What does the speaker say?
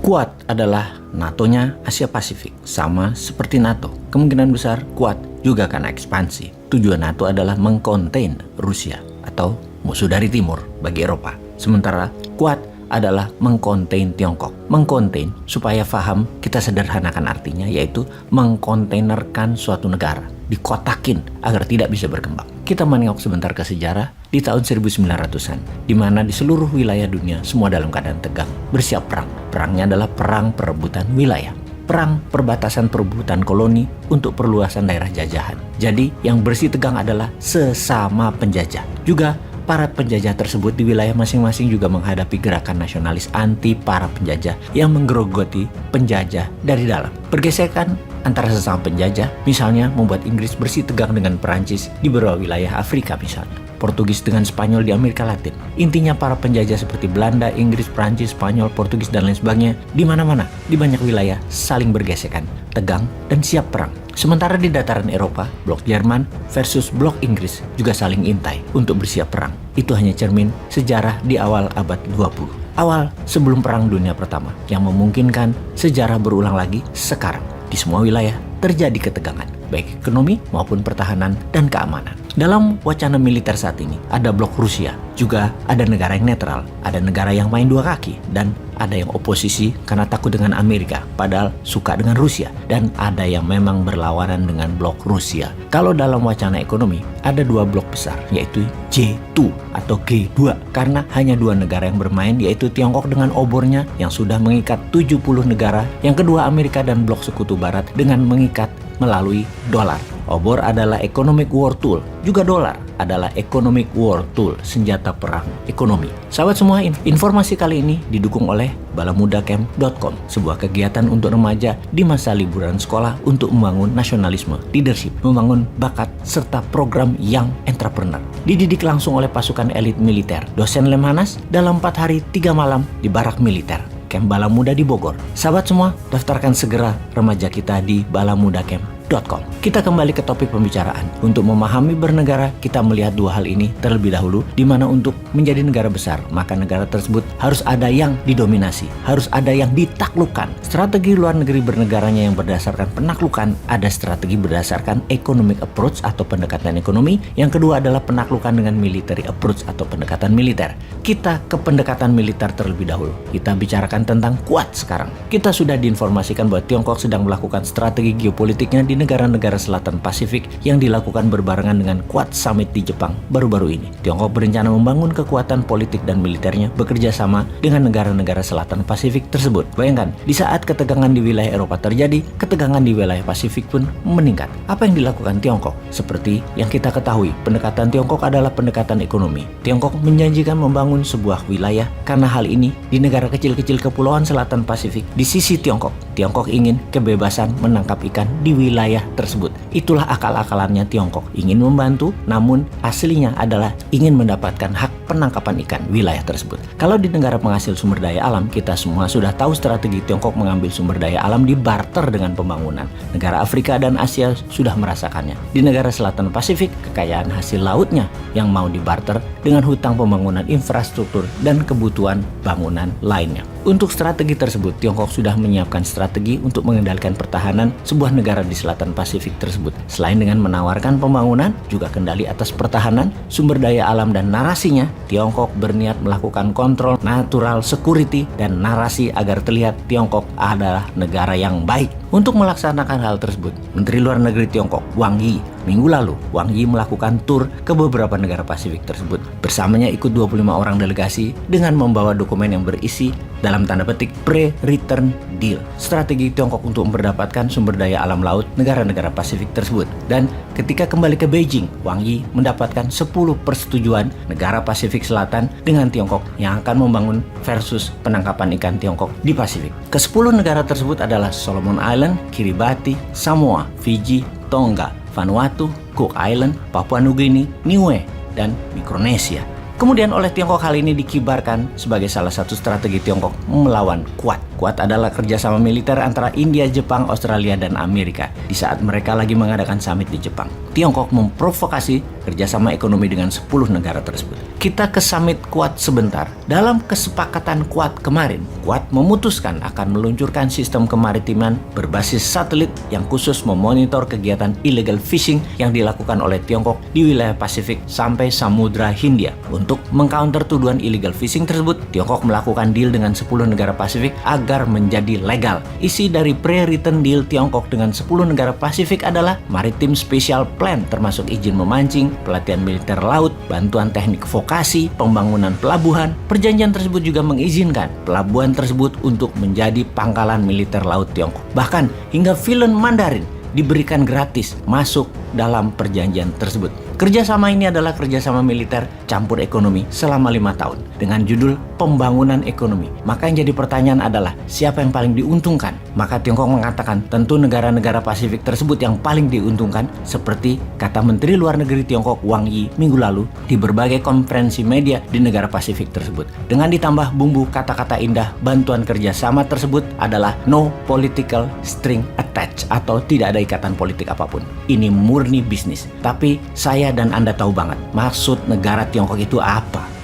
Quad adalah NATO-nya Asia Pasifik, sama seperti NATO. Kemungkinan besar Quad juga akan ekspansi. Tujuan NATO adalah mengkonten Rusia atau musuh dari timur bagi Eropa. Sementara Quad adalah mengkonten Tiongkok. Mengkonten, supaya paham, kita sederhanakan artinya, yaitu mengkontainerkan suatu negara, dikotakin agar tidak bisa berkembang. Kita menengok sebentar ke sejarah di tahun 1900-an, di mana di seluruh wilayah dunia semua dalam keadaan tegang, bersiap perang. Perangnya adalah perang perebutan wilayah. Perang perbatasan perebutan koloni untuk perluasan daerah jajahan. Jadi yang bersih tegang adalah sesama penjajah. Juga para penjajah tersebut di wilayah masing-masing juga menghadapi gerakan nasionalis anti para penjajah yang menggerogoti penjajah dari dalam. Pergesekan antara sesama penjajah misalnya membuat Inggris bersih tegang dengan Perancis di beberapa wilayah Afrika misalnya. Portugis dengan Spanyol di Amerika Latin. Intinya para penjajah seperti Belanda, Inggris, Prancis, Spanyol, Portugis, dan lain sebagainya di mana-mana, di banyak wilayah saling bergesekan, tegang, dan siap perang. Sementara di dataran Eropa, blok Jerman versus blok Inggris juga saling intai untuk bersiap perang. Itu hanya cermin sejarah di awal abad 20. Awal sebelum Perang Dunia Pertama yang memungkinkan sejarah berulang lagi sekarang. Di semua wilayah terjadi ketegangan, baik ekonomi maupun pertahanan dan keamanan. Dalam wacana militer saat ini, ada blok Rusia, juga ada negara yang netral, ada negara yang main dua kaki, dan ada yang oposisi karena takut dengan Amerika, padahal suka dengan Rusia, dan ada yang memang berlawanan dengan blok Rusia. Kalau dalam wacana ekonomi, ada dua blok besar, yaitu J2 atau G2, karena hanya dua negara yang bermain, yaitu Tiongkok dengan obornya yang sudah mengikat 70 negara, yang kedua Amerika dan blok sekutu barat dengan mengikat melalui dolar. Obor adalah economic war tool, juga dolar adalah economic war tool, senjata perang ekonomi. Sahabat semua, informasi kali ini didukung oleh balamudacamp.com, sebuah kegiatan untuk remaja di masa liburan sekolah untuk membangun nasionalisme, leadership, membangun bakat, serta program young entrepreneur. Dididik langsung oleh pasukan elit militer, dosen Lemhanas dalam 4 hari 3 malam di barak militer. Camp Bala Muda di Bogor. Sahabat semua, daftarkan segera remaja kita di balamudacamp.com. Kita kembali ke topik pembicaraan. Untuk memahami bernegara, kita melihat dua hal ini terlebih dahulu, di mana untuk menjadi negara besar, maka negara tersebut harus ada yang didominasi, harus ada yang ditaklukkan. Strategi luar negeri bernegaranya yang berdasarkan penaklukan, ada strategi berdasarkan economic approach atau pendekatan ekonomi, yang kedua adalah penaklukan dengan military approach atau pendekatan militer. Kita ke pendekatan militer terlebih dahulu. Kita bicarakan tentang Quad sekarang. Kita sudah diinformasikan bahwa Tiongkok sedang melakukan strategi geopolitiknya di negara-negara selatan Pasifik yang dilakukan berbarengan dengan Quad Summit di Jepang baru-baru ini. Tiongkok berencana membangun kekuatan politik dan militernya bekerja sama dengan negara-negara selatan Pasifik tersebut. Bayangkan, di saat ketegangan di wilayah Eropa terjadi, ketegangan di wilayah Pasifik pun meningkat. Apa yang dilakukan Tiongkok? Seperti yang kita ketahui, pendekatan Tiongkok adalah pendekatan ekonomi. Tiongkok menjanjikan membangun sebuah wilayah karena hal ini di negara kecil-kecil Kepulauan Selatan Pasifik di sisi Tiongkok. Tiongkok ingin kebebasan menangkap ikan di wilayah tersebut. Itulah akal-akalannya Tiongkok. Ingin membantu, namun aslinya adalah ingin mendapatkan hak penangkapan ikan wilayah tersebut. Kalau di negara penghasil sumber daya alam, kita semua sudah tahu strategi Tiongkok mengambil sumber daya alam di barter dengan pembangunan. Negara Afrika dan Asia sudah merasakannya. Di negara selatan Pasifik, kekayaan hasil lautnya yang mau dibarter dengan hutang pembangunan infrastruktur dan kebutuhan bangunan lainnya. Untuk strategi tersebut, Tiongkok sudah menyiapkan strategi untuk mengendalikan pertahanan sebuah negara di selatan Pasifik tersebut. Selain dengan menawarkan pembangunan, juga kendali atas pertahanan, sumber daya alam dan narasinya, Tiongkok berniat melakukan kontrol natural security dan narasi agar terlihat Tiongkok adalah negara yang baik. Untuk melaksanakan hal tersebut, Menteri Luar Negeri Tiongkok, Wang Yi, minggu lalu, Wang Yi melakukan tur ke beberapa negara Pasifik tersebut. Bersamanya ikut 25 orang delegasi dengan membawa dokumen yang berisi dalam tanda petik pre-return deal, strategi Tiongkok untuk mendapatkan sumber daya alam laut negara-negara Pasifik tersebut. Dan ketika kembali ke Beijing, Wang Yi mendapatkan 10 persetujuan negara Pasifik Selatan dengan Tiongkok yang akan membangun versus penangkapan ikan Tiongkok di Pasifik. Ke-10 negara tersebut adalah Solomon Island, Kiribati, Samoa, Fiji, Tonga, Vanuatu, Cook Island, Papua Nugini, Niue, dan Mikronesia. Kemudian oleh Tiongkok hal ini dikibarkan sebagai salah satu strategi Tiongkok melawan Quad. Quad adalah kerjasama militer antara India, Jepang, Australia, dan Amerika di saat mereka lagi mengadakan summit di Jepang. Tiongkok memprovokasi kerjasama ekonomi dengan 10 negara tersebut. Kita ke summit Quad sebentar. Dalam kesepakatan Quad kemarin, Quad memutuskan akan meluncurkan sistem kemaritiman berbasis satelit yang khusus memonitor kegiatan illegal fishing yang dilakukan oleh Tiongkok di wilayah Pasifik sampai Samudra Hindia. Untuk mengcounter tuduhan illegal fishing tersebut, Tiongkok melakukan deal dengan 10 negara Pasifik agar menjadi legal. Isi dari pre-written deal Tiongkok dengan 10 negara Pasifik adalah Maritime Special Plan termasuk izin memancing, pelatihan militer laut, bantuan teknik vokasi, pembangunan pelabuhan. Perjanjian tersebut juga mengizinkan pelabuhan tersebut untuk menjadi pangkalan militer laut Tiongkok. Bahkan hingga film Mandarin diberikan gratis masuk dalam perjanjian tersebut. Kerjasama ini adalah kerjasama militer campur ekonomi selama 5 tahun dengan judul pembangunan ekonomi. Maka yang jadi pertanyaan adalah siapa yang paling diuntungkan? Maka Tiongkok mengatakan tentu negara-negara Pasifik tersebut yang paling diuntungkan, seperti kata Menteri Luar Negeri Tiongkok Wang Yi minggu lalu di berbagai konferensi media di negara Pasifik tersebut. Dengan ditambah bumbu kata-kata indah, bantuan kerjasama tersebut adalah no political string attached atau tidak ada ikatan politik apapun. Ini murni bisnis. Tapi saya dan Anda tahu banget maksud negara Tiongkok itu apa.